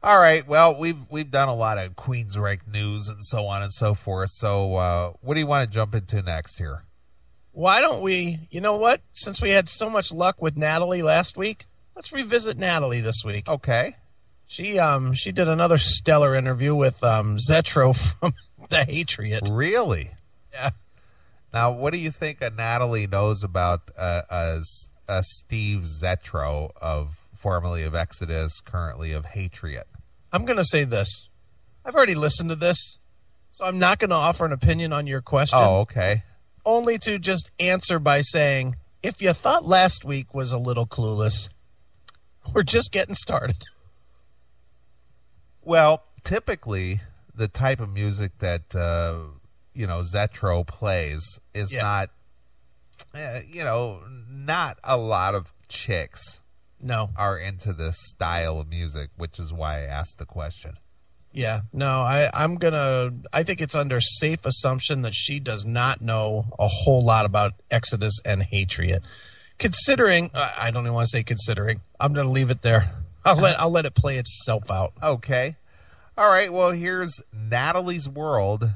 All right. Well, we've done a lot of Queensrÿche news and so on and so forth. So what do you want to jump into next here? Why don't we, you know what? Since we had so much luck with Natalie last week, let's revisit Natalie this week. Okay. She did another stellar interview with Zetro from the Hatriot. Really? Yeah. Now, what do you think Natalie knows about Steve Zetro, formerly of Exodus, currently of Hatriot? I'm going to say this. I've already listened to this, so I'm not going to offer an opinion on your question. Oh, okay. Only to just answer by saying, if you thought last week was a little clueless, we're just getting started. Well, typically, the type of music that, Zetro plays is not, not a lot of chicks are into this style of music, which is why I asked the question. Yeah, no, I think it's under safe assumption that she does not know a whole lot about Exodus and Hatriot. Considering, I don't even want to say considering. I'm going to leave it there. I'll let it play itself out. Okay. All right. Well, here's Nataliez World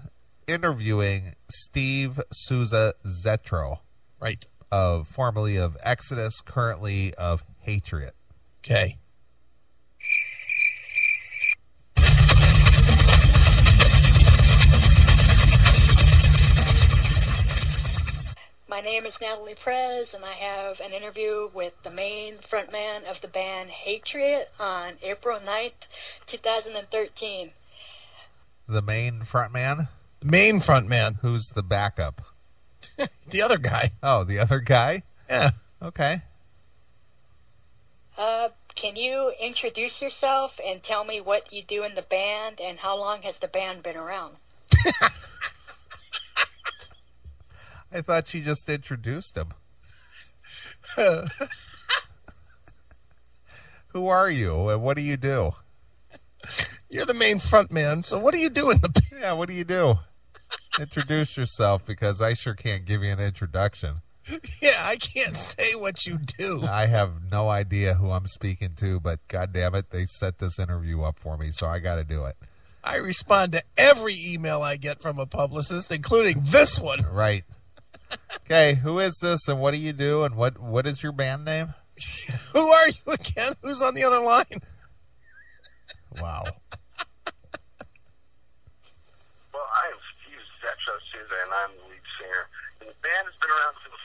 interviewing Steve Souza Zetro. Right. Formerly of Exodus, currently of Hatriot. Okay. My name is Natalie Prez, and I have an interview with the main frontman of the band Hatriot on April 9th, 2013. The main frontman? The main frontman. Who's the backup? The other guy. Oh, the other guy? Yeah. Okay. Can you introduce yourself and tell me what you do in the band, and how long has the band been around? I thought you just introduced him. Who are you, and what do you do? You're the main frontman, so what do you do in the band? Yeah, what do you do? Introduce yourself, because I sure can't give you an introduction. Yeah, I can't say what you do. I have no idea who I'm speaking to, but goddammit, they set this interview up for me, so I got to do it. I respond to every email I get from a publicist, including this one. Right. Okay, who is this, and what do you do, and what is your band name? Who are you again? Who's on the other line? Wow. Well, I am Steve Zetro Souza, and I'm the lead singer. And the band has been around since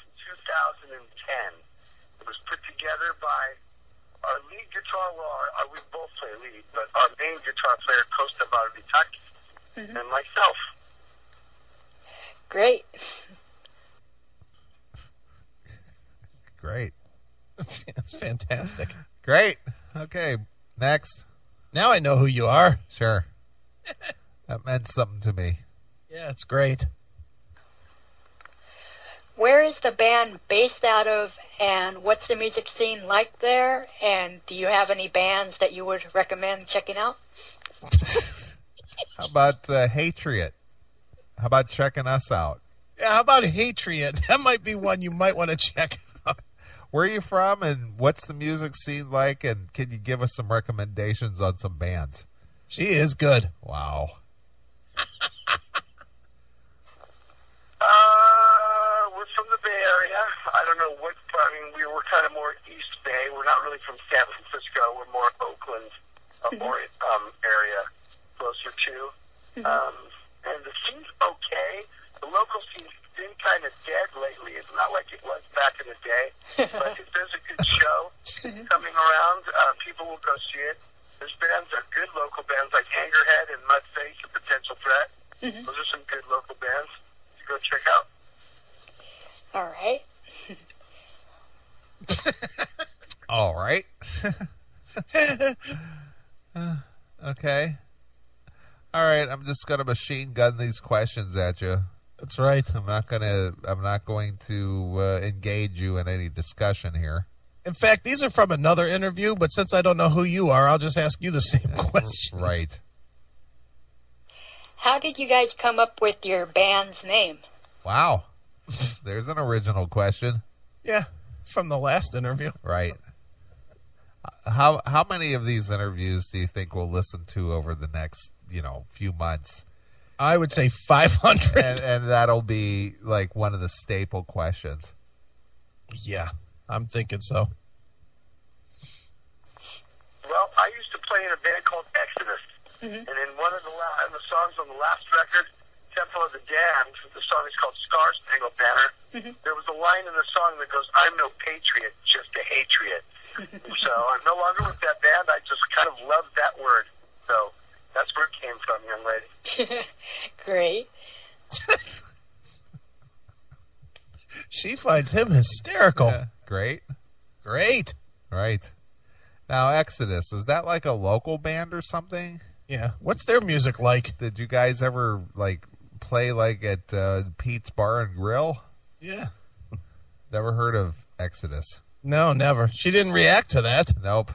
2010. It was put together by our lead guitar, we both play lead, but our main guitar player, Costa Barbitaki, and myself. Great. Great. That's fantastic. Great. Okay, next. Now I know who you are. Sure. That meant something to me. Yeah, it's great. Where is the band based out of, and what's the music scene like there? And do you have any bands that you would recommend checking out? How about Hatriot? How about checking us out? Yeah, how about Hatriot? That might be one you might want to check out. Where are you from, and what's the music scene like, and can you give us some recommendations on some bands? She is good. Wow. We're from the Bay Area. I don't know what, we were kind of more East Bay. We're not really from San Francisco. We're more Oakland area, closer to. And the scene's okay. The local scene's been kind of dead lately. It's not like it was back in the day. But if there's a good show coming around, people will go see it. There's bands that are good local bands like Angerhead and Mudface, A Potential Threat. Those are some good local bands to go check out. All right. All right. Okay. All right. I'm just gonna machine gun these questions at you. That's right. I'm not going to engage you in any discussion here. In fact, these are from another interview, but since I don't know who you are, I'll just ask you the same question. Right. How did you guys come up with your band's name? Wow. There's an original question. Yeah, from the last interview. Right. How many of these interviews do you think we'll listen to over the next, few months? I would say 500. And that'll be like one of the staple questions. Yeah, I'm thinking so. Well, I used to play in a band called Exodus, and in one of the songs on the last record, Temple of the Damned, the song is called Star Spangled Banner. There was a line in the song that goes, "I'm no patriot, just a hatriot." So I'm no longer with that band. I just kind of love that word. So that's where it came from, young lady. Great. She finds him hysterical. Yeah, great. Right. Now, Exodus, is that like a local band or something? Yeah. What's their music like? Did you guys ever play at Pete's Bar and Grill? Yeah. Never heard of Exodus. No, never. She didn't react to that. Nope.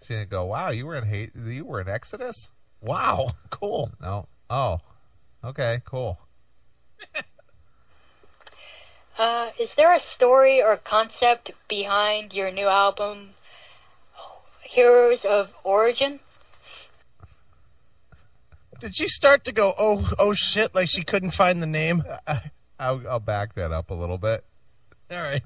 She didn't go, "Wow, you were in Exodus?" Wow, cool. No. Oh, okay, cool. Is there a story or concept behind your new album, Heroes of Origin? Did she start to go, oh shit, like she couldn't find the name? I'll back that up a little bit. All right.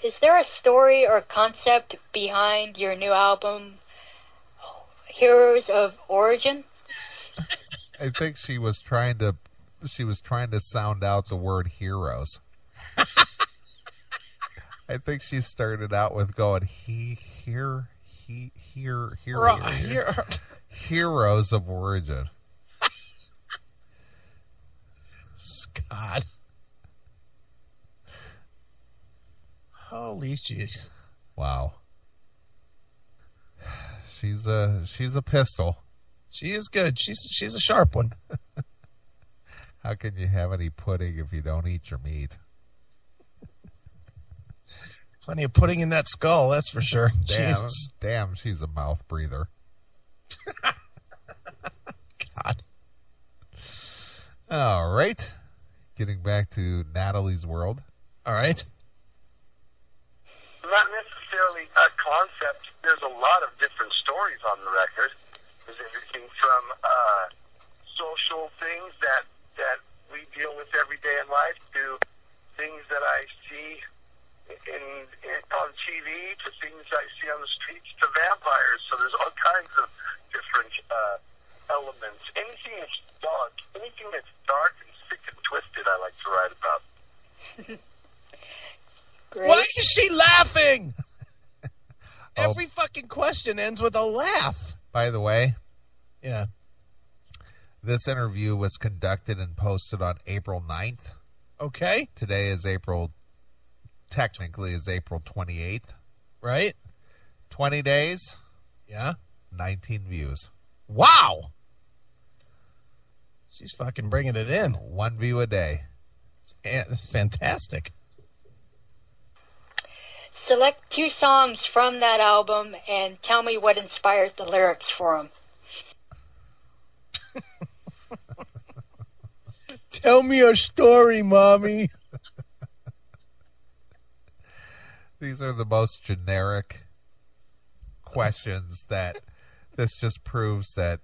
Is there a story or concept behind your new album, Heroes of Origin? I think she was trying to sound out the word heroes. I think she started out with going Heroes of Origin. Scott. Holy jeez. Wow. She's a pistol. She is good. She's a sharp one. How can you have any pudding if you don't eat your meat? Plenty of pudding in that skull, that's for sure. Jesus. Damn, she's a mouth breather. God. All right. Getting back to Natalie's World. All right. Not necessarily a concept. There's a lot of different stories on the record. There's everything from social things that we deal with every day in life to things that I see on TV to things I see on the streets to vampires. So there's all kinds of different elements. Anything that's dark and sick and twisted, I like to write about. Great. Why is she laughing? Every fucking question ends with a laugh. By the way, Yeah. this interview was conducted and posted on April 9th. Okay. Today is technically April 28th. Right? 20 days, Yeah. 19 views. Wow. She's fucking bringing it in. 1 view a day. It's fantastic. Select 2 songs from that album and tell me what inspired the lyrics for them. Tell me a story, Mommy. These are the most generic questions that this just proves that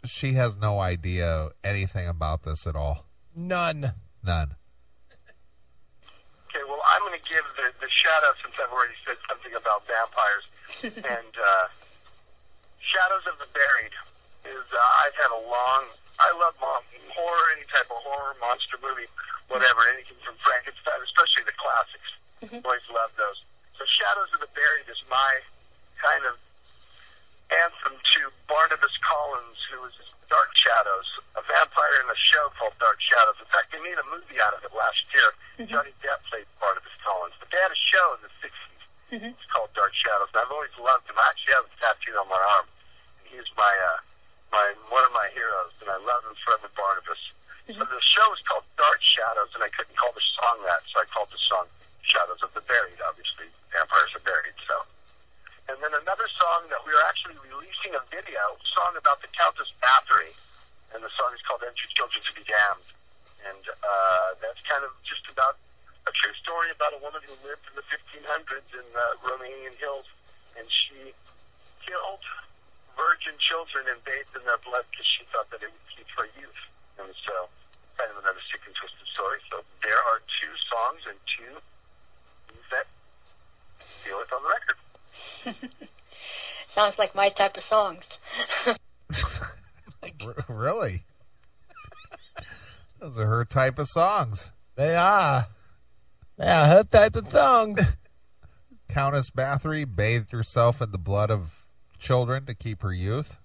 she has no idea anything about this at all. None. Okay, well, I'm going to give the shout-out since I've already said something about vampires. And Shadows of the Buried is, I've had I love horror, any type of horror, monster movie, whatever, anything from Frankenstein, especially the classics. Always loved those. So Shadows of the Buried is my kind of anthem to Barnabas Collins, who was Dark Shadows, a vampire in a show called Dark Shadows. In fact, they made a movie out of it last year. Johnny Depp played Barnabas Collins. But they had a show in the 60s. It's called Dark Shadows. And I've always loved him. I actually have a tattoo on my arm. He's one of my heroes, and I love him forever, Barnabas. So the show is called Dark Shadows, and I couldn't call the song that, so I called the song Shadows of the Buried, obviously. Vampires are buried, so. And then another song that we are actually releasing a song about the Countess Bathory, and the song is called Enter Children to be Damned. And that's kind of just about a true story about about a woman who lived in the 1500s in the Romanian hills, and she killed virgin children and bathed in their blood because she thought that it would keep her youth. And so, kind of another sick and twisted story. So there are 2 songs and 2 things that feel it on the record. Sounds like my type of songs. Really? Those are her type of songs. They are. Yeah, her type of songs. Countess Bathory bathed herself in the blood of children to keep her youth.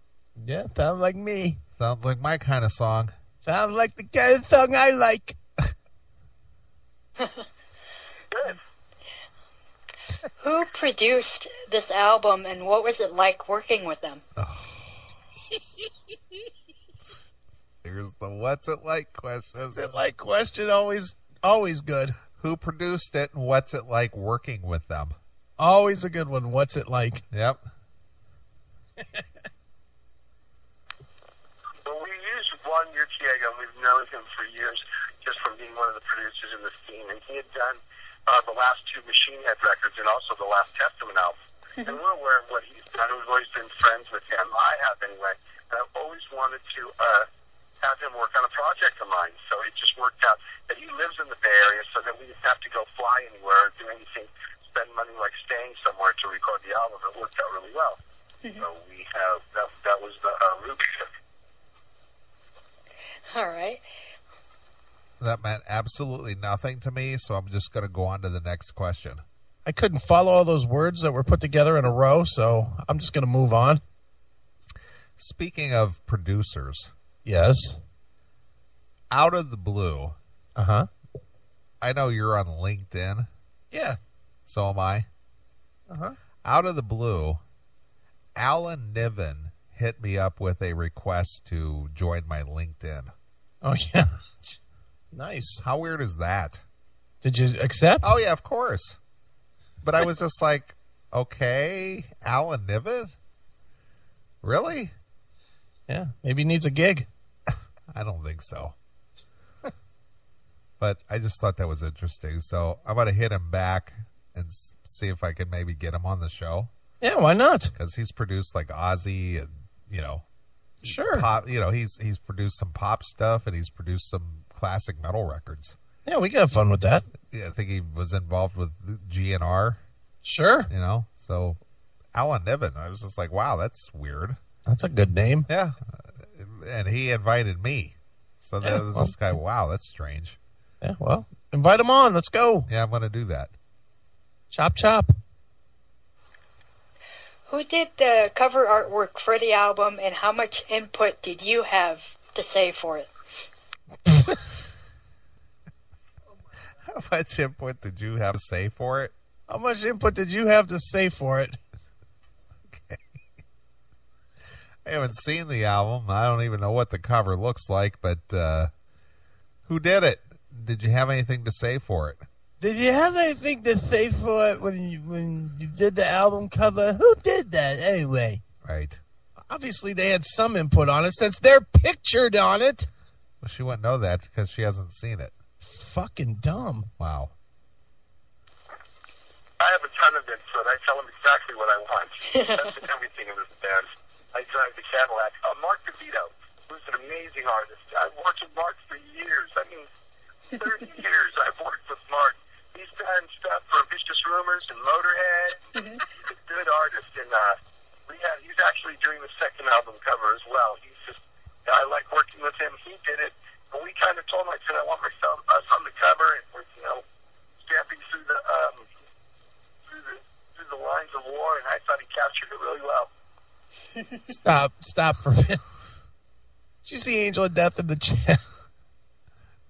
Yeah, sounds like me. Sounds like my kind of song. Sounds like the kind of song I like. Good. Who produced this album, and what was it like working with them? Here's the what's it like question. What's it like question, always good. Who produced it, and what's it like working with them? Always a good one. What's it like? Yep. Well, we use Juan Urquiega, and we've known him for years just from being one of the producers in the scene. And he had done the last 2 Machine Head records and also the last Testament album. And we're aware of what he's done. We've always been friends with him. I have anyway. And I've always wanted to have him work on a project of mine. So it just worked out that he lives in the Bay Area so that we didn't have to go fly anywhere or do anything, spend money like staying somewhere to record the album. It worked out really well. So we have, that was the root trip. All right. That meant absolutely nothing to me, so I'm just going to go on to the next question. I couldn't follow all those words that were put together in a row, so I'm just going to move on. Speaking of producers, Yes. out of the blue, Uh-huh. I know you're on LinkedIn, Yeah. so am I. Uh-huh. Out of the blue, Alan Niven hit me up with a request to join my LinkedIn. Oh, yeah. Nice. How weird is that? Did you accept? Oh, yeah, of course. But I was just like, okay, Alan Niven? Really? Yeah. Maybe he needs a gig. I don't think so. But I just thought that was interesting. So I'm going to hit him back and see if I can maybe get him on the show. Yeah, why not? Because he's produced like Ozzy and, Sure. pop. He's produced some pop stuff and he's produced some classic metal records. Yeah, we can have fun with that. Yeah, I think he was involved with GNR, Sure. So Alan Niven, I was just like, wow, that's weird. That's a good name. Yeah. And he invited me. So that was this guy, wow, that's strange. Yeah, well, invite him on. Let's go. Yeah, I'm going to do that. Chop, chop. Who did the cover artwork for the album, and how much input did you have to say for it? How much input did you have to say for it? How much input did you have to say for it? Okay. I haven't seen the album. I don't even know what the cover looks like, but who did it? Did you have anything to say for it? Did you have anything to say for it when you did the album cover? Who did that anyway? Right. Obviously, they had some input on it since they're pictured on it. Well, she wouldn't know that because she hasn't seen it. Fucking dumb. Wow. I have a ton of input. I tell them exactly what I want. That's everything in this band. I drive the Cadillac. Mark DeVito, who's an amazing artist. I've worked with Mark for years. 30 years I've worked with Mark. He's done stuff for Vicious Rumors and Motorhead. He's a good artist, and he's actually doing the second album cover as well. I like working with him. He did it, and we kind of told him, I said, I want us on the cover, and we're stamping through the lines of war, and I thought he captured it really well. Stop for a minute. Did you see Angel of Death in the chat?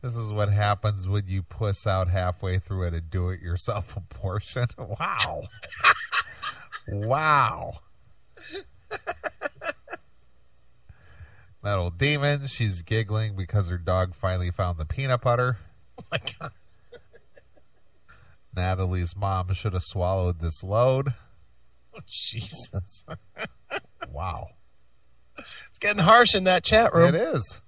This is what happens when you puss out halfway through at a do-it-yourself abortion. Wow. Wow. Metal Demon, she's giggling because her dog finally found the peanut butter. Oh, my God. Natalie's mom should have swallowed this load. Oh, Jesus. Wow. It's getting harsh in that chat room. It is.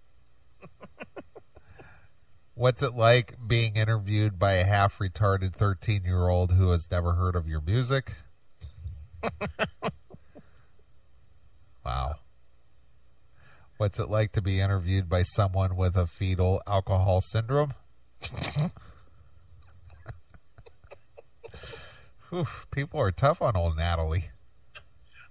What's it like being interviewed by a half-retarded 13-year-old who has never heard of your music? Wow. What's it like to be interviewed by someone with a fetal alcohol syndrome? Oof, people are tough on old Natalie.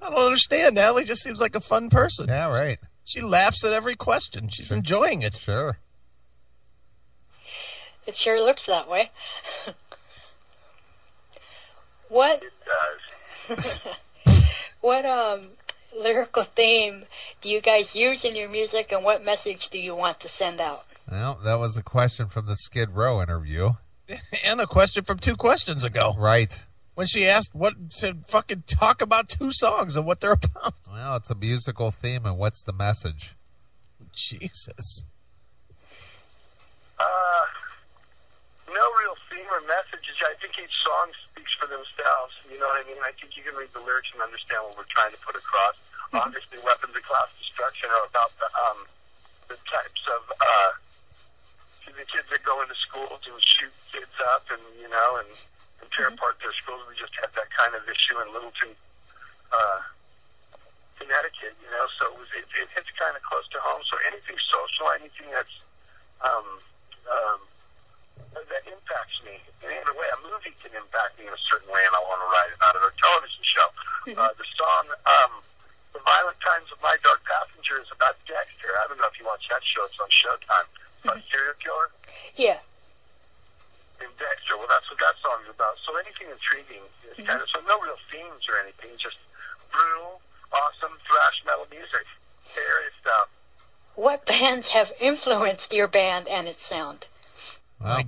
I don't understand. Natalie just seems like a fun person. Yeah, right. She laughs at every question. She's enjoying it. Sure. It sure looks that way. What? It does. What lyrical theme do you guys use in your music, and what message do you want to send out? Well, that was a question from the Skid Row interview. And a question from 2 questions ago. Right. When she asked what to fucking talk about 2 songs and what they're about. Well, it's a musical theme, and what's the message? Jesus. No real theme or messages. I think each song speaks for themselves. You know what I mean? I think you can read the lyrics and understand what we're trying to put across. Obviously, Weapons of Class Destruction are about the types of the kids that go into schools and shoot kids up and tear apart their schools. We just had that kind of issue in Littleton, Connecticut. So it hits kind of close to home. So anything social, anything that's that impacts me in a way. A movie can impact me in a certain way, and I want to write about it. Or a television show. The song "The Violent Times of My Dark Passenger" is about Dexter. I don't know if you watch that show. It's on Showtime. About a serial killer. Yeah. In Dexter. Well, that's what that song is about. So anything intriguing is kind of, so no real themes or anything, just brutal, awesome thrash metal music. Serious stuff. What bands have influenced your band and its sound? Well,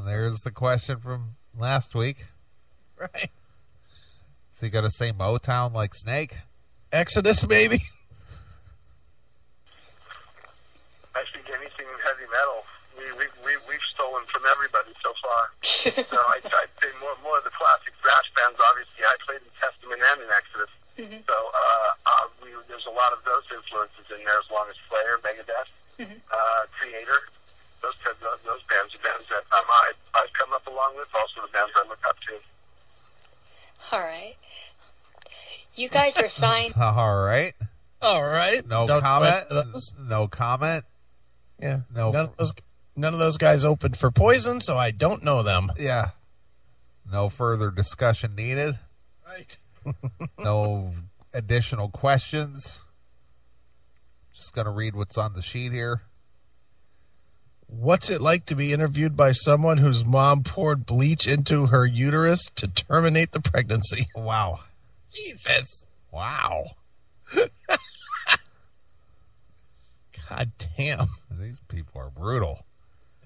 there's the question from last week. Right. Is he going to say Motown like Snake? Exodus, maybe? I think anything in heavy metal, we've stolen from everybody so far. So I'd say more of the classic thrash bands. Obviously, I played in Testament and in Exodus. So there's a lot of those influences in there, as long as Slayer, Megadeth, Creator. Those bands are bands that I've come up along with. Also, the bands I look up to. All right. You guys are signed. All right. All right. No comment. No comment. Yeah. No. None of those guys opened for Poison, so I don't know them. Yeah. No further discussion needed. Right. No additional questions. Just going to read what's on the sheet here. What's it like to be interviewed by someone whose mom poured bleach into her uterus to terminate the pregnancy? Wow. Jesus. Wow. God damn. These people are brutal.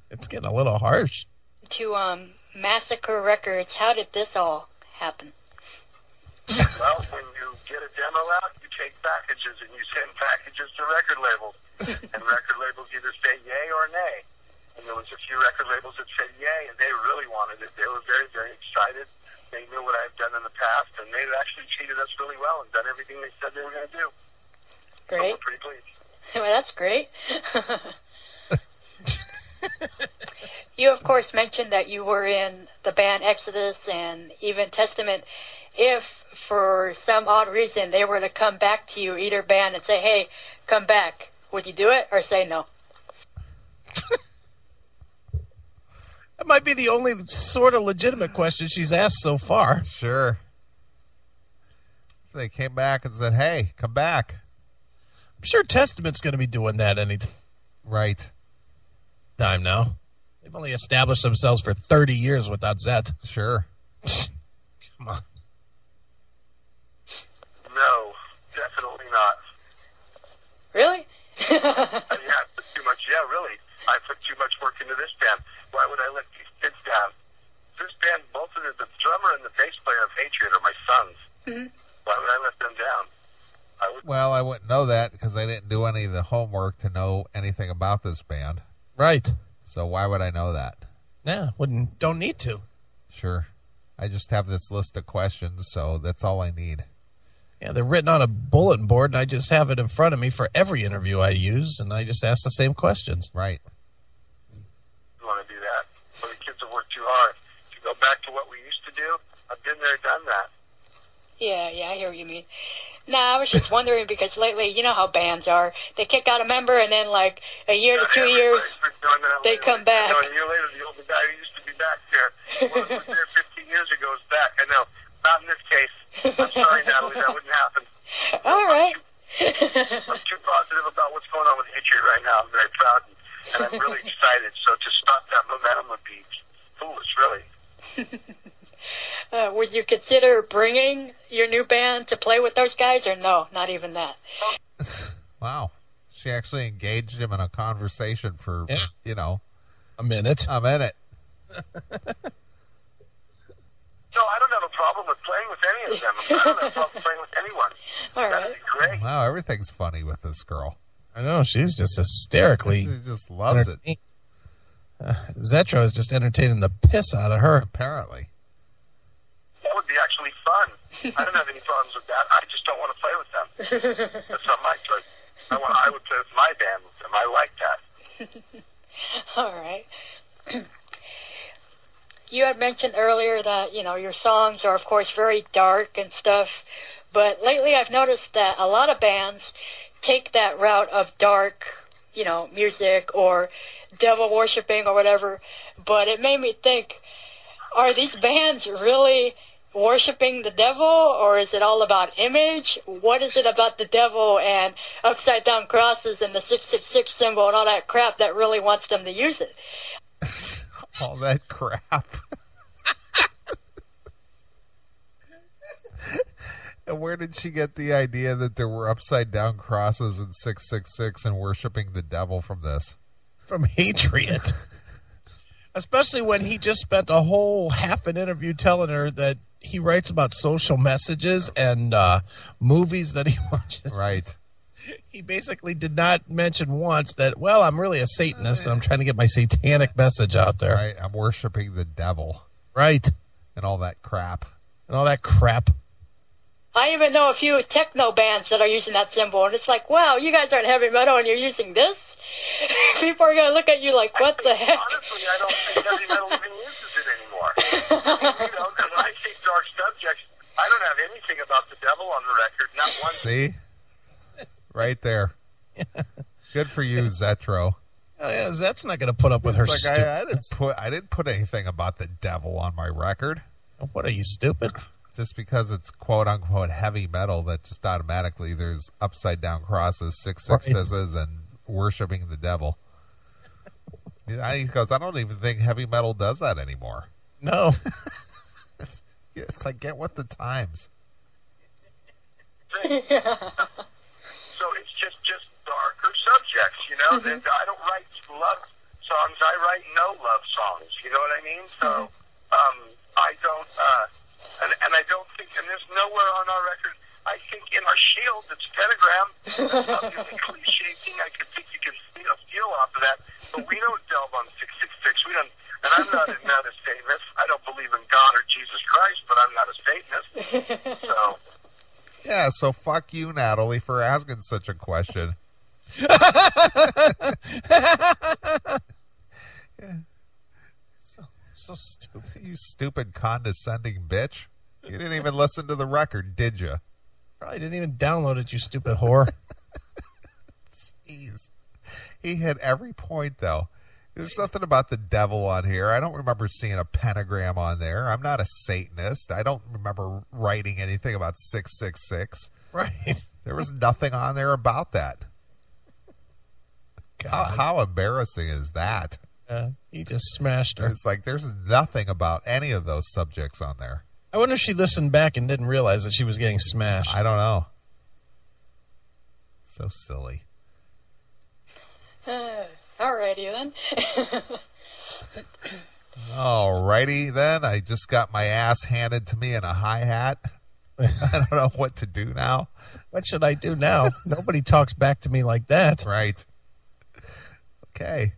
It's getting a little harsh. To Massacre Records, how did this all happen? Well, when you get a demo out, you take packages and you send packages to record labels. And record labels either say yay or nay. And there was a few record labels that said yay, and they really wanted it. They were very, very excited. They knew what I've done in the past, and they actually treated us really well and done everything they said they were going to do. Great. So we're pretty pleased. Well, that's great. You, of course, mentioned that you were in the band Exodus and even Testament. If, for some odd reason, they were to come back to you, either band, and say, hey, come back, would you do it or say no? That might be the only sort of legitimate question she's asked so far. Sure. They came back and said, hey, come back. I'm sure Testament's going to be doing that any Right. time now. They've only established themselves for 30 years without Zet. Sure. Come on. No, definitely not. Really? Yeah, too much. Yeah, really. I put too much work into this band. Why would I let these kids down? This band, both of the drummer and the bass player of Hatriot are my sons. Mm-hmm. Why would I let them down? Well, I wouldn't know that because I didn't do any of the homework to know anything about this band. Right. So why would I know that? Yeah, don't need to. Sure. I just have this list of questions, so that's all I need. Yeah, they're written on a bulletin board, and I just have it in front of me for every interview I use, and I just ask the same questions. Right. As long too hard. To go back to what we used to do, I've been there, done that. Yeah, I hear what you mean. Nah, I was just wondering because lately, you know how bands are. They kick out a member and then like a year to 2 years, they come back. A year later, the older guy who used to be back there, who was there 15 years ago, is back. I know. Not in this case. I'm sorry, Natalie, that wouldn't happen. All right. I'm too positive about what's going on with Hatriot right now. I'm very proud and I'm really excited. So to stop that momentum would be foolish, really. Would you consider bringing your new band to play with those guys, or no, not even that? Wow. She actually engaged him in a conversation for, you know, a minute. So I don't have a problem with playing with any of them. I don't have a problem playing with anyone. All right. That'd be great. Wow, everything's funny with this girl. I know, she's just hysterically. She just loves it. Zetro is just entertaining the piss out of her. Apparently. That would be actually fun. I don't have any problems with that. I just don't want to play with them. That's not my choice. I would play with my band with them. I like that. All right. You had mentioned earlier that, you know, your songs are, of course, very dark and stuff. But lately I've noticed that a lot of bands take that route of dark, you know, music or devil worshipping or whatever. But it made me think, are these bands really worshipping the devil, or is it all about image? What is it about the devil and upside down crosses and the 666 symbol and all that crap that really wants them to use it? All that crap. And where did she get the idea that there were upside down crosses and 666 and worshiping the devil from this? From Hatriot. Especially when he just spent a whole half an interview telling her that he writes about social messages and movies that he watches. Right. He basically did not mention once that, well, I'm really a Satanist and I'm trying to get my satanic message out there. Right. I'm worshiping the devil. Right. And all that crap. I even know a few techno bands that are using that symbol, and it's like, wow, you guys aren't heavy metal and you're using this? People are going to look at you like, what the heck? Honestly, I don't think heavy metal even uses it anymore. You know, when I say dark subjects, I don't have anything about the devil on the record, not one. See? Right there. Good for you, Zetro. Oh, yeah, Zet's not going to put up with her like stupidness. I didn't put anything about the devil on my record. What, are you stupid? Just because it's quote-unquote heavy metal, that just automatically there's upside-down crosses, 666s, and worshiping the devil. He goes, I don't even think heavy metal does that anymore. No. It's like, get with the times. So it's just darker subjects, you know? Mm-hmm. I don't write love songs. I write no love songs. You know what I mean? So I don't... And I don't think, and there's nowhere on our record, I think in our shield, it's pentagram. That's not the only cliche thing I could think you can feel off of that. But we don't delve on 666. We don't, and I'm not a Satanist. I don't believe in God or Jesus Christ, but I'm not a Satanist. So. Yeah, so fuck you, Natalie, for asking such a question. Yeah. So stupid. You stupid condescending bitch. You didn't even listen to the record, did you? Probably didn't even download it, you stupid whore. Jeez. He hit every point, though. There's nothing about the devil on here. I don't remember seeing a pentagram on there. I'm not a Satanist. I don't remember writing anything about 666. Right. There was nothing on there about that. God. How embarrassing is that? He just smashed her. It's like there's nothing about any of those subjects on there. I wonder if she listened back and didn't realize that she was getting smashed. I don't know. So silly. Alrighty then. Alrighty then. I just got my ass handed to me in a hi-hat. I don't know what to do now. What should I do now? Nobody talks back to me like that. Right. Okay.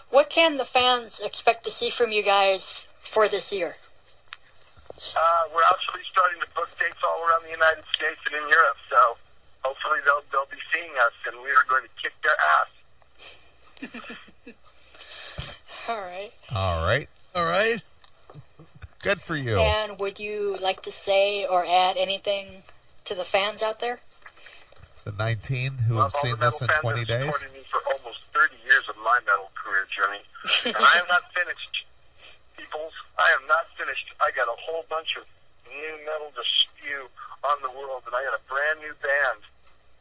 What can the fans expect to see from you guys for this year? We're actually starting to book dates all around the United States and in Europe, so hopefully they'll be seeing us, and we are going to kick their ass. All right. All right. All right. Good for you. And would you like to say or add anything to the fans out there? The 19 who have seen this in 20 days? Supported me for almost 30 years of my metal career journey. And I am not finished, peoples. I am not finished. I got a whole bunch of new metal to spew on the world, and I got a brand new band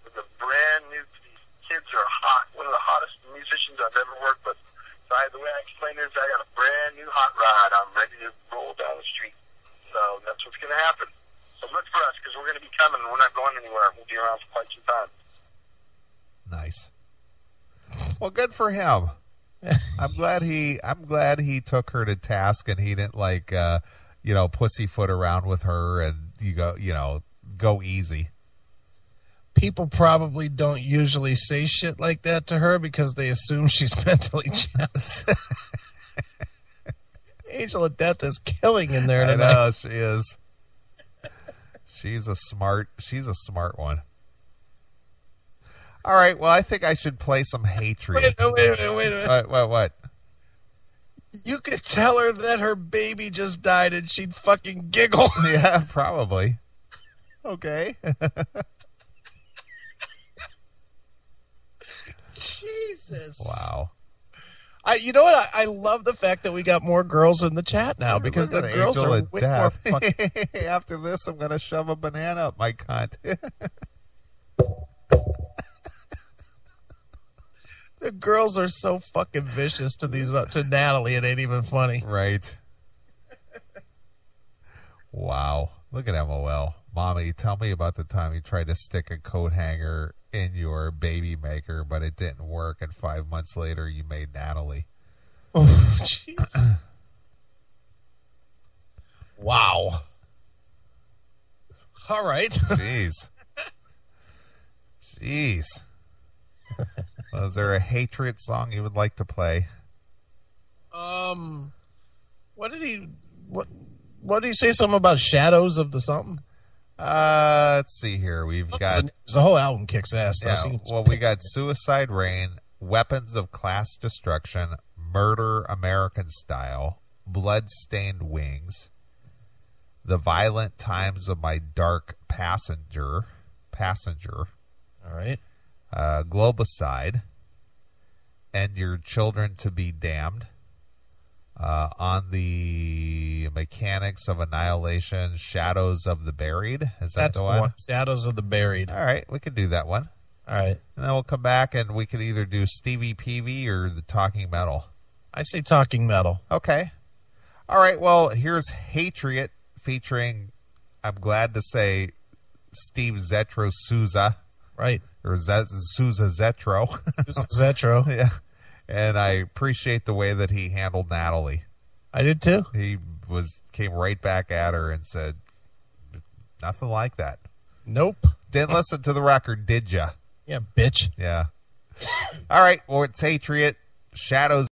with a brand new... These kids are hot. One of the hottest musicians I've ever worked with. So the way I explain it is I got a brand new hot rod. I'm ready to roll down the street. So that's what's going to happen. So look for us, because we're going to be coming, and we're not going anywhere. We'll be around for quite some time. Nice. Well, good for him. I'm glad he took her to task, and he didn't pussyfoot around with her and go easy. People probably don't usually say shit like that to her because they assume she's mentally challenged. Angel of Death is killing in there tonight. I know, she is. She's a smart one. All right, well, I think I should play some Hatriot. Wait a minute. What? You could tell her that her baby just died and she'd fucking giggle. Yeah, probably. Okay. Jesus. Wow. You know what? I love the fact that we got more girls in the chat now because the girls are way more fucking... After this, I'm going to shove a banana up my cunt. The girls are so fucking vicious to Natalie. It ain't even funny. Right. Wow. Look at MOL. Mommy, tell me about the time you tried to stick a coat hanger in your baby maker, but it didn't work, and 5 months later you made Natalie. Oh, jeez. Wow. All right. Jeez. Well, is there a Hatriot song you would like to play? What did he say? Something about Shadows of the something? Let's see here. We've got the whole album kicks ass. Yeah, well, we got Suicide Rain, Weapons of Class Destruction, Murder American Style, Blood-Stained Wings, The Violent Times of My Dark Passenger. All right. Globicide, and Your Children to Be Damned. On the Mechanics of Annihilation, Shadows of the Buried. That's the one? Shadows of the Buried. All right, we can do that one. All right. And then we'll come back and we can either do Stevie Peavy or the Talking Metal. I say Talking Metal. Okay. All right, well, here's Hatriot featuring, I'm glad to say, Steve Zetro Souza. Right. Or Souza Zetro. Zetro. Yeah. And I appreciate the way that he handled Natalie. I did too. He came right back at her and said, nothing like that. Nope. Didn't listen to the record, did ya? Yeah, bitch. Yeah. All right. Well, it's Hatriot. Shadows